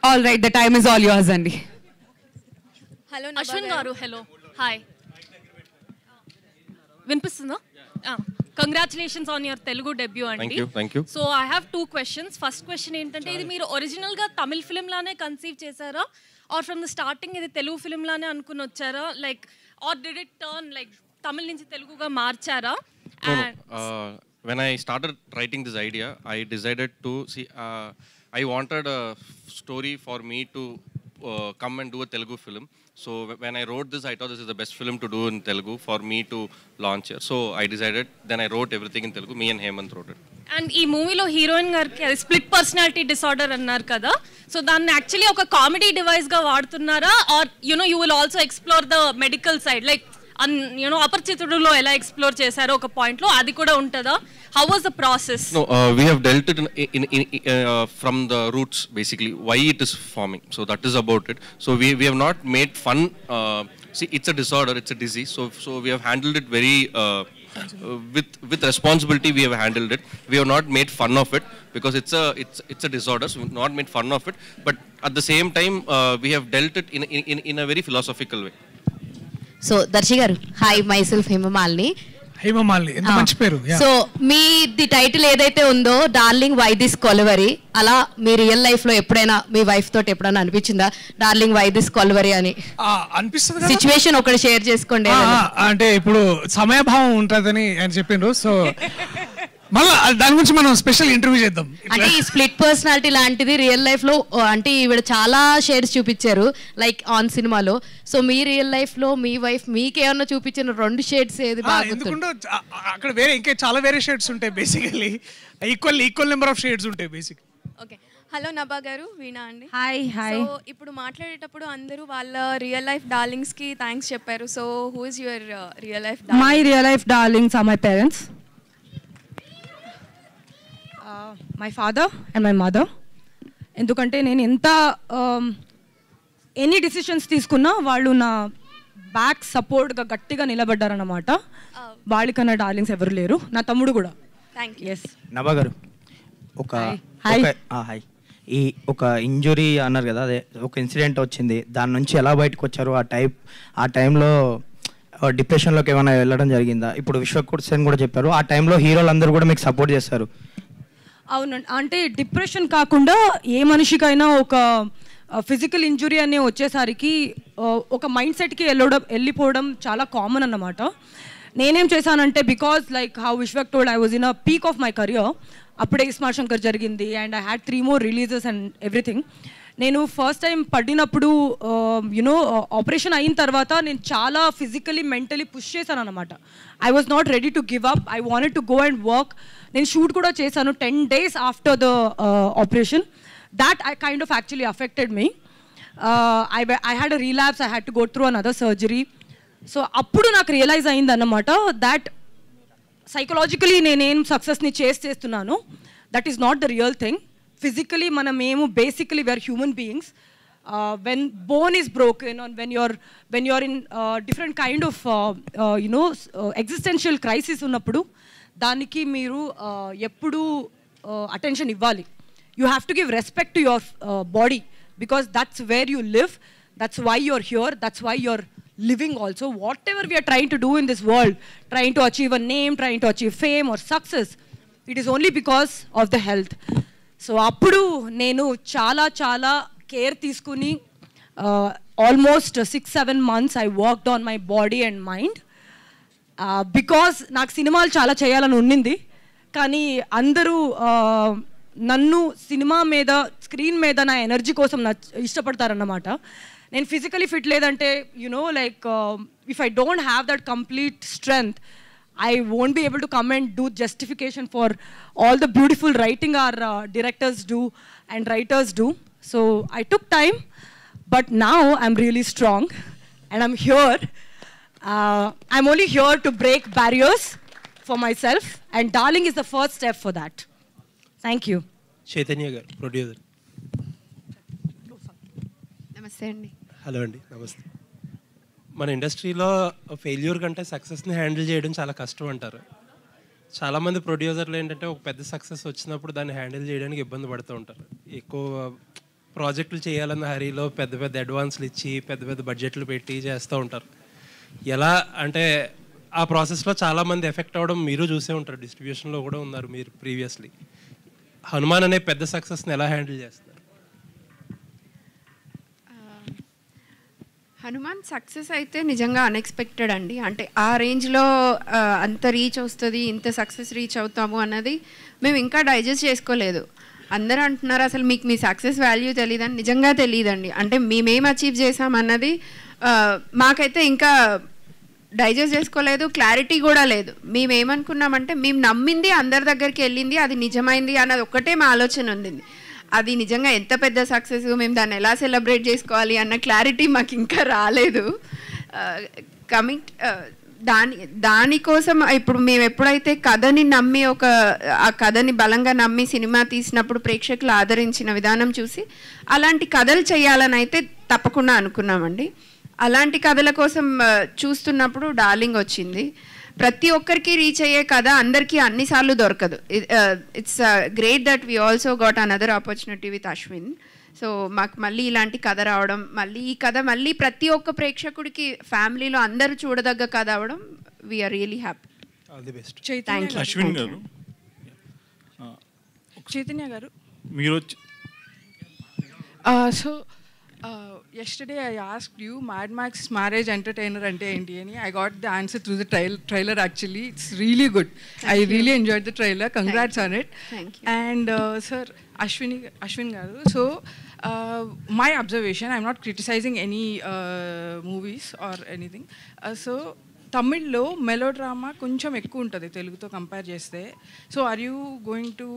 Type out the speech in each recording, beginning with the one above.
All right, the time is all yours, Andy. Hello Ashwin garu hello hi వినిపిస్తుందా congratulations on your Telugu debut అండి. Thank you. So I have 2 questions. First question ఏంటంటే ఇది మీరు ఒరిజినల్గా Tamil film లానే conceive చేశారా or from the starting ఇది Telugu film లానే అనుకుని వచ్చారా like or did it turn like Tamil నుంచి తెలుగుగా మార్చారా? When I started writing this idea, I decided to see. I wanted a story for me to come and do a Telugu film. So when I wrote this, I thought this is the best film to do in Telugu for me to launch here. So I decided. Then I wrote everything in Telugu. Me and Hemant wrote it. And ఈ మూవీలో heroine గారికి అది split personality disorder అన్నారు కదా, so దాన్ని actually ఒక comedy డివైస్గా వాడుతున్నారా or you know you will also explore the medical side like you know అపరిచితుడులో ఎలా ఎక్స్ప్లోర్ చేశారో ఒక పాయింట్లో అది కూడా ఉంటుందా? How was the process? No, we have dealt it from the roots basically why it is forming. So that is about it. So we have not made fun. See, it's a disorder, it's a disease. So we have handled it very with responsibility. We have handled it. We have not made fun of it because it's a disorder. So we have not made fun of it. But at the same time, we have dealt it in a very philosophical way. So Darshi garu hi, my self Hema Malini. ఎంత మంచి పేరు. So me the title ఏదైతే ఉందో darling why this Kolaveri, అలా మీ real life లో ఎప్పుడైనా మీ wife తోటి ఎప్పుడైనా అనిపించిందా డార్లింగ్ వై దిస్ కొలవరి అని? అనిపిస్తుంది. సిచ్యువేషన్ ఒకటి షేర్ చేసుకోండి. అంటే ఇప్పుడు సమయభావం ఉంటుందని ఆయన చెప్పిండ్రు. సో మళ్ళీ దాని గురించి మనం స్పెషల్ ఇంటర్వ్యూ చేద్దాం. అంటే ఈ స్ప్లిట్ పర్సనాలిటీ లాంటిది రియల్ లైఫ్ లో అంటే ఈవిడ చాలా షేడ్స్ చూపించారు లైక్ ఆన్ సినిమాలో. సో మీ రియల్ లైఫ్ లో మీ వైఫ్ మీకేమన్నా చూపించిన 2 షేడ్స్ ఏది బాగా? ఎందుకంటే అక్కడ వేరే ఇంకా చాలా వేరే షేడ్స్ ఉంటాయి. Basically equal number of shades ఉంటాయి బేసిక్. ఓకే, హలో నభా గారు, వీణా అండి. Hi hi. సో ఇప్పుడు మాట్లాడేటప్పుడు అందరూ వాళ్ళ రియల్ లైఫ్ డార్లింగ్స్ కి థ్యాంక్స్ చెప్పారు. So who is your real life? My real life darlings are my parents. My father and my mother. ఎందుకంటే నేను ఎంత ఎనీ డిసిషన్స్ తీసుకున్నా వాళ్ళు నా బ్యాక్ సపోర్ట్గా గట్టిగా నిలబడ్డారన్నమాట. వాళ్ళకన్నా డార్లింగ్స్ ఎవరు లేరు, నా తమ్ముడు కూడా. Thank you. ఎస్ నభా గారు హాయ్. ఈ ఒక ఇంజురీ అన్నారు కదా, అదే ఒక ఇన్సిడెంట్ వచ్చింది, దాని నుంచి ఎలా బయటకు వచ్చారు? ఆ టైంలో డిప్రెషన్లోకి ఏమైనా వెళ్ళడం జరిగిందా? ఇప్పుడు విశ్వక్ సేన్ కూడా చెప్పారు ఆ టైంలో హీరోలు అందరూ కూడా మీకు సపోర్ట్ చేస్తారు. అవునండి, అంటే డిప్రెషన్ కాకుండా ఏ మనిషికైనా ఒక ఫిజికల్ ఇంజురీ అనే వచ్చేసరికి ఒక మైండ్ సెట్కి వెళ్ళిపోవడం చాలా కామన్ అన్నమాట. నేనేం చేశానంటే because like how Vishwak told I was in a peak of my career. అప్పుడే ఇస్మార్ట్ శంకర్ జరిగింది and I had 3 more releases and everything. నేను ఫస్ట్ టైం పడినప్పుడు యునో ఆపరేషన్ అయిన తర్వాత నేను చాలా ఫిజికలీ మెంటలీ పుష్ చేశాను అనమాట. I was not ready to give up. I wanted to go and work. నేను షూట్ కూడా చేశాను 10 days after the operation. That I kind of actually affected me. I had a relapse. I had to go through another surgery. So అప్పుడు నాకు realise అయింది అన్నమాట that psychologically నేనేం సక్సెస్ని చేస్తున్నాను, that is not the real thing. Physically మనమేమో basically we are human beings. When bone is broken on when you are in different kind of you know existential crisis ఉన్నప్పుడు దానికి మీరు ఎప్పుడూ అటెన్షన్ ఇవ్వాలి. You have to give respect to your body because that's where you live, that's why you are here, that's why you are living also. Whatever we are trying to do in this world, trying to achieve a name, trying to achieve fame or success, it is only because of the health. So appudu nenu chala care teeskuni almost 6-7 months I worked on my body and mind because నాకు సినిమాలు చాలా చేయాలని ఉన్నింది. కానీ అందరూ నన్ను cinema మీద screen మీద నా ఎనర్జీ కోసం ఇష్టపడతారన్నమాట. నేను ఫిజికలీ ఫిట్ లేదంటే you know like if I don't have that complete strength I won't be able to come and do justification for all the beautiful writing our directors do and writers do. So I took time but now I'm really strong and I'm here. I'm only here to break barriers for myself and Darling is the first step for that. Thank you. Chaitanya గారు producer. నమస్తే అండి. Hello అండి, నమస్తే. మన ఇండస్ట్రీలో failure కంటే సక్సెస్ని handle చేయడం చాలా కష్టం అంటారు. చాలామంది ప్రొడ్యూసర్లు ఏంటంటే ఒక పెద్ద సక్సెస్ వచ్చినప్పుడు దాన్ని హ్యాండిల్ చేయడానికి ఇబ్బంది పడుతూ ఉంటారు. ఎక్కువ ప్రాజెక్టులు చేయాలన్న హరీలో పెద్ద పెద్ద అడ్వాన్స్లు ఇచ్చి పెద్ద పెద్ద బడ్జెట్లు పెట్టి చేస్తూ ఉంటారు. ఎలా అంటే ఆ ప్రాసెస్లో చాలామంది ఎఫెక్ట్ అవ్వడం మీరు చూసే ఉంటారు, డిస్ట్రిబ్యూషన్లో కూడా ఉన్నారు మీరు ప్రీవియస్లీ. హనుమాన్ అనే పెద్ద సక్సెస్ని ఎలా హ్యాండిల్ చేస్తారు? హనుమాన్ సక్సెస్ అయితే నిజంగా అన్ఎక్స్పెక్టెడ్ అండి. అంటే ఆ రేంజ్లో అంత రీచ్ వస్తుంది, ఇంత సక్సెస్ రీచ్ అవుతాము అన్నది మేము ఇంకా డైజెస్ట్ చేసుకోలేదు. అందరూ అంటున్నారు అసలు మీకు మీ సక్సెస్ వాల్యూ తెలియదని. నిజంగా తెలియదండి. అంటే మేమేం అచీవ్ చేసామన్నది మాకైతే ఇంకా డైజెస్ట్ చేసుకోలేదు, క్లారిటీ కూడా లేదు. మేమేమనుకున్నామంటే మేము నమ్మింది అందరి దగ్గరికి వెళ్ళింది, అది నిజమైంది అన్నది ఒక్కటే మా ఆలోచన ఉంది. అది నిజంగా ఎంత పెద్ద సక్సెస్, మేము దాన్ని ఎలా సెలబ్రేట్ చేసుకోవాలి అన్న క్లారిటీ మాకు ఇంకా రాలేదు. కమింగ్ దానికోసం ఇప్పుడు మేము ఎప్పుడైతే కథని నమ్మి ఆ కథని బలంగా నమ్మి సినిమా తీసినప్పుడు ప్రేక్షకులు ఆదరించిన విధానం చూసి అలాంటి కథలు చేయాలని అయితే తప్పకుండా అనుకున్నామండి. అలాంటి కథల కోసం చూస్తున్నప్పుడు డార్లింగ్ వచ్చింది. ప్రతి ఒక్కరికి రీచ్ అయ్యే కథ అందరికీ అన్నిసార్లు దొరకదు. It's great that we also got another opportunity with Ashwin. So మాకు మళ్ళీ ఇలాంటి కథ రావడం, మళ్ళీ ఈ కథ మళ్ళీ ప్రతి ఒక్క ప్రేక్షకుడికి ఫ్యామిలీలో అందరూ చూడదగ్గ కథ అవడం, we are really happy. All the best. Thank you. Ashwin garu, Chaitanya garu, మీరు so yesterday I asked you Mad Max marriage entertainer ante enti ani. I got the answer through the trailer actually. It's really good. I really enjoyed the trailer. Congrats on it. Thank you. And sir Ashwin garu, so my observation, I'm not criticizing any movies or anything, so తమిళ్లో melodrama కొంచెం ఎక్కువ ఉంటుంది తెలుగుతో compare చేస్తే. So are you going to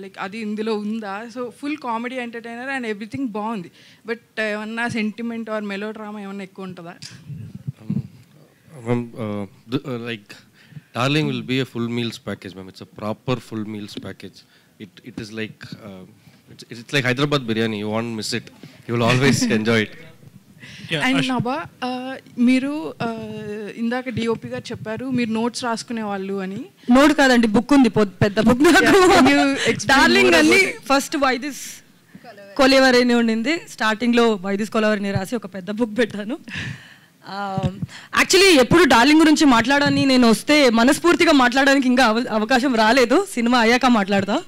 like అది ఇందులో ఉందా? So full comedy entertainer and everything బాగుంది, బట్ ఏమన్నా సెంటిమెంట్ ఆర్ మెలో డ్రామా ఏమన్నా ఎక్కువ ఉంటుందా? Like Darling will be a full meals package, ma'am. It's a proper full meals package. It is like it's like Hyderabad biryani. You won't miss it. You will always enjoy it. And Nabha, మీరు ఇందాక DOP గారు చెప్పారు మీరు notes రాసుకునే వాళ్ళు అని. Note కాదండి, book ఉంది, పెద్ద బుక్. డార్లింగ్ అని ఫస్ట్ వైదిస్ కొలవరిని ఉండింది, స్టార్టింగ్లో వైదిస్ కొలవరిని రాసి ఒక పెద్ద బుక్ పెట్టాను. యాక్చువల్లీ ఎప్పుడు డార్లింగ్ గురించి మాట్లాడని నేను వస్తే మనస్ఫూర్తిగా మాట్లాడడానికి ఇంకా అవకాశం రాలేదు. సినిమా అయ్యాక మాట్లాడతా.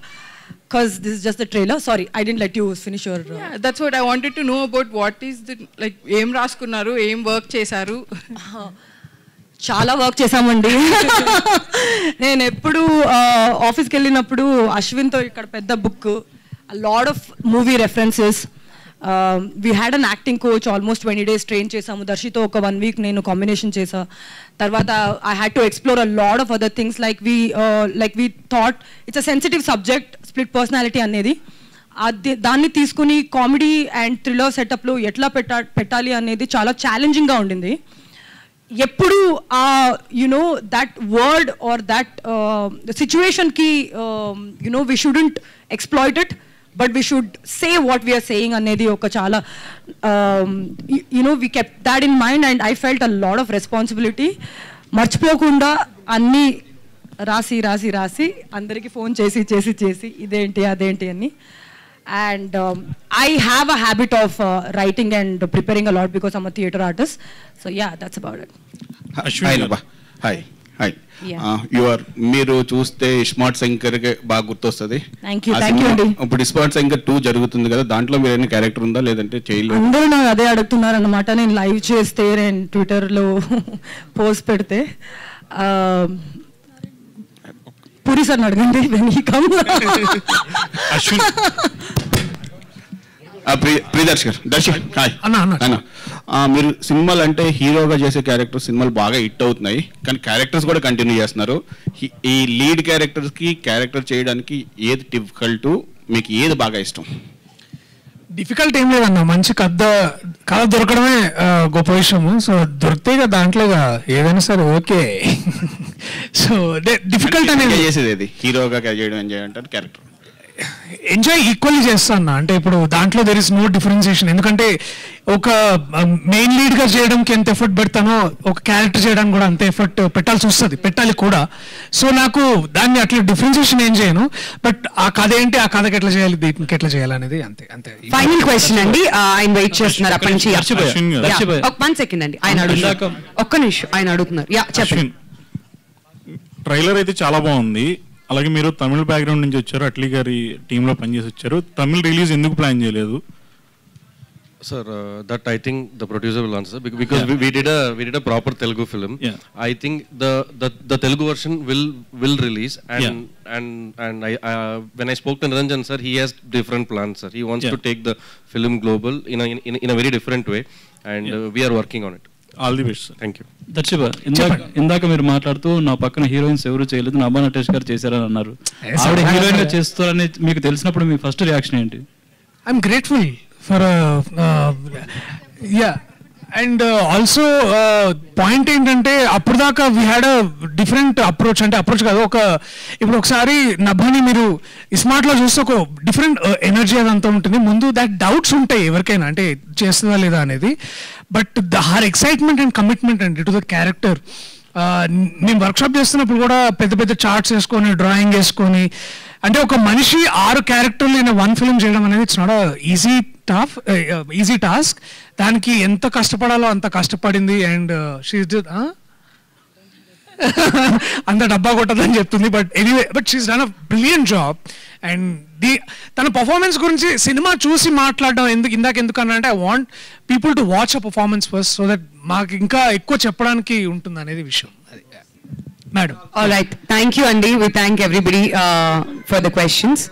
Because this is just the trailer. Sorry, I didn't let you finish your... Yeah, that's what I wanted to know about. What is the, like, ఏం రాసుకున్నారు, ఏం వర్క్ చేశారు? చాలా వర్క్ చేశామండి. నేను ఎప్పుడు ఆఫీస్కి వెళ్ళినప్పుడు అశ్విన్తో ఇక్కడ పెద్ద book, lot of movie references. We had an acting coach, almost 20 days train చేసాము. దర్శితో ఒక 1 week నేను కాంబినేషన్ చేసా. తర్వాత I had to explore a lot of other things. Like we thought it's a sensitive subject, split personality అనేది. దాన్ని తీసుకుని comedy and thriller సెటప్లో ఎట్లా పెట్టాలి అనేది చాలా ఛాలెంజింగ్గా ఉండింది. ఎప్పుడు you know that word or that సిచ్యువేషన్కి you know we shouldn't exploit it, but we should say what we are saying anedi oka chala you know we kept that in mind, and I felt a lot of responsibility. marchipokunda anni rasi andariki phone chesi identi adenti anni. And I have a habit of writing and preparing a lot because I'm a theatre artist. So yeah, that's about it. Hi. మీరు చూస్తే smart Shankar బాగా గుర్తొస్తుంది. ఇప్పుడు smart Shankar 2 జరుగుతుంది కదా, దాంట్లో మీరు ఏమైనా క్యారెక్టర్ ఉందా లేదంటే చేయలేదు? అందరూ నాకు అదే అడుగుతున్నారు అన్నమాట. నేను లైవ్ చేస్తే, నేను ట్విట్టర్లో పోస్ట్ పెడితే పూరి సార్ అడగండి. ప్రియదర్శ్ గారు, హాయ్ అన్న. మీరు సినిమాలు అంటే హీరోగా చేసే క్యారెక్టర్ సినిమాలు బాగా హిట్ అవుతున్నాయి, కానీ క్యారెక్టర్స్ కూడా కంటిన్యూ చేస్తున్నారు. ఈ లీడ్ క్యారెక్టర్స్కి క్యారెక్టర్ చేయడానికి ఏది డిఫికల్ట్, మీకు ఏది బాగా ఇష్టం? డిఫికల్ట్ ఏం లేదన్న, మంచి కథ దొరకడమే గొప్ప విషయము. సో దొరికితే దాంట్లో ఏదైనా సరే ఓకే. సో డిఫికల్ట్ అనేది చేసేది ఏది హీరోగా చేయడం ఎంజాయ్ అంటే క్యారెక్టర్ ఎంజాయ్ ఈక్వల్లీ చేస్తాను. అంటే ఇప్పుడు దాంట్లో దెర్ ఇస్ నో డిఫరెన్సియేషన్. ఎందుకంటే ఒక మెయిన్ లీడ్గా చేయడానికి ఎంత ఎఫర్ట్ పెడతానో ఒక క్యారెక్టర్ చేయడానికి కూడా అంత ఎఫర్ట్ పెట్టాలి కూడా. సో నాకు దాన్ని అట్లా డిఫరెన్సియేషన్ ఏం చేయను. బట్ ఆ కథ ఏంటి, ఆ కథకి ఎట్లా చేయాలి, దీనికి ఎట్లా చేయాలి అనేది అంతే అంతే. ఫైనల్ క్వశ్చన్ అండి, ఆయన వెయిట్ చేస్తున్నారు అప్పటి నుంచి. 1 సెకండ్ అండి, ఆయన అడుగుతున్నారు. ఒక్క నిమిషం, ఆయన అడుగుతున్నారు. చెప్పండి. ట్రైలర్ అయితే చాలా బాగుంది. అలాగే మీరు తమిళ బ్యాక్గ్రౌండ్ నుంచి వచ్చారు, అట్లీ గారి టీంలో పనిచేసి వచ్చారు. తమిళ రిలీజ్ ఎందుకు ప్లాన్ చేయలేదు? Sir, that I think the producer will answer because we did a proper Telugu film. I think the Telugu version will release and I when I spoke to Niranjan sir, he has different plans, sir. He wants to take the film global in a very different way, and we are working on it. All the best sir. Thank you. దర్శిబ, ఇందాక మీరు మాట్లాడుతూ నా పక్కన heroines ఎవరు చేయలేదు, నభా నటేష్ గారు చేశారని అన్నారు. ఆవిడ హీరోయిన్ గా చేస్తారని మీకు తెలిసినప్పుడు మీ ఫస్ట్ రియాక్షన్ ఏంటి? I'm grateful for and also point ఏంటంటే అప్పుడు దాకా we had a different approach. అంటే అప్రోచ్ కాదు, ఇప్పుడు ఒకసారి నభాని మీరు స్మార్ట్లో చూస్తే ఒక డిఫరెంట్ ఎనర్జీ అదంతా ఉంటుంది. ముందు దాట్ డౌట్స్ ఉంటాయి ఎవరికైనా, అంటే చేస్తుందా లేదా అనేది. But her excitement and commitment and to the character. నేను వర్క్షాప్ చేస్తున్నప్పుడు కూడా పెద్ద పెద్ద చార్ట్స్ వేసుకొని డ్రాయింగ్ వేసుకొని, అంటే ఒక మనిషి 6 క్యారెక్టర్లు ఇన్ 1 ఫిల్మ్ చేయడం అనేది ఇట్స్ నాట్ ఈజీ టాస్క్. దానికి ఎంత కష్టపడాలో అంత కష్టపడింది. అండ్ షీ అంత డబ్బా కొట్టదని చెప్తుంది. But anyway, but she's done a brilliant job. And తన పర్ఫార్మెన్స్ గురించి సినిమా చూసి మాట్లాడడం ఎందుకు అంటే I want people to watch a performance first, so that మాకు ఇంకా ఎక్కువ చెప్పడానికి ఉంటుంది అనేది విషయం. Madam. All right, thank you అండి. We thank everybody for the questions.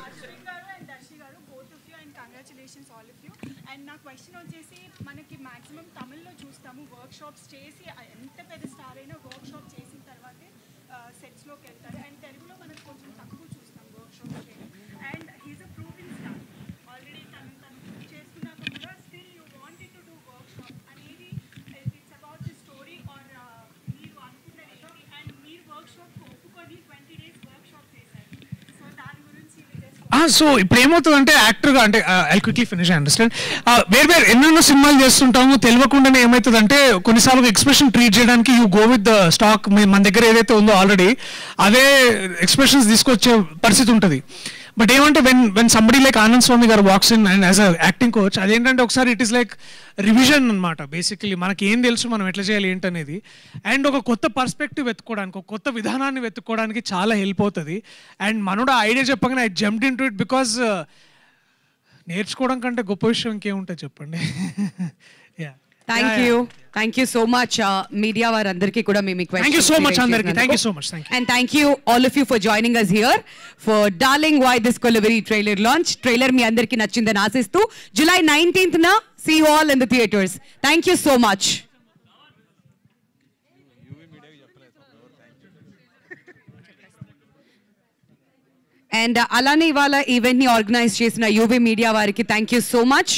So ఇప్పుడు ఏమవుతుందంటే యాక్టర్గా, అంటే I quickly finish, I understand. వేరు ఎన్నెన్నో సినిమాలు చేస్తుంటాము, తెలియకుండానే ఏమవుతుందంటే కొన్నిసార్లు ఎక్స్ప్రెషన్ ట్రీట్ చేయడానికి you go with the stock. మన దగ్గర ఏదైతే ఉందో ఆల్రెడీ అదే ఎక్స్ప్రెషన్స్ తీసుకొచ్చే పరిస్థితి ఉంటుంది. బట్ ఏమంటే వెన్ సంబడి లైక్ ఆనంద్ స్వామి గారు walks in and as a acting coach, అదేంటంటే ఒకసారి ఇట్ ఈస్ లైక్ రివిజన్ అనమాట. బేసికలీ మనకి ఏం తెలుసు, మనం ఎట్లా చేయాలి ఏంటనేది, అండ్ ఒక కొత్త పర్స్పెక్టివ్ వెతుక్కోవడానికి, ఒక కొత్త విధానాన్ని వెతుక్కోవడానికి చాలా హెల్ప్ అవుతుంది. అండ్ మనోడు ఆ ఐడియా చెప్పగానే I jumped into it because నేర్చుకోవడం కంటే గొప్ప విషయం ఇంకేముంటుంది చెప్పండి. Thank you so much media వారందరికీ కూడా మేము థ్యాంక్ యూ సో మచ్ అందరికీ. Thank you so much. And thank you all of you for joining us here for darling why this Kolaveri trailer launch. Trailer మీ అందరికీ నచ్చిందని ఆశిస్తూ July 19th see you all in the theaters. Thank you so much. And అలానే ఇవాళ event ని organise చేసిన UV media వారికి thank you so much.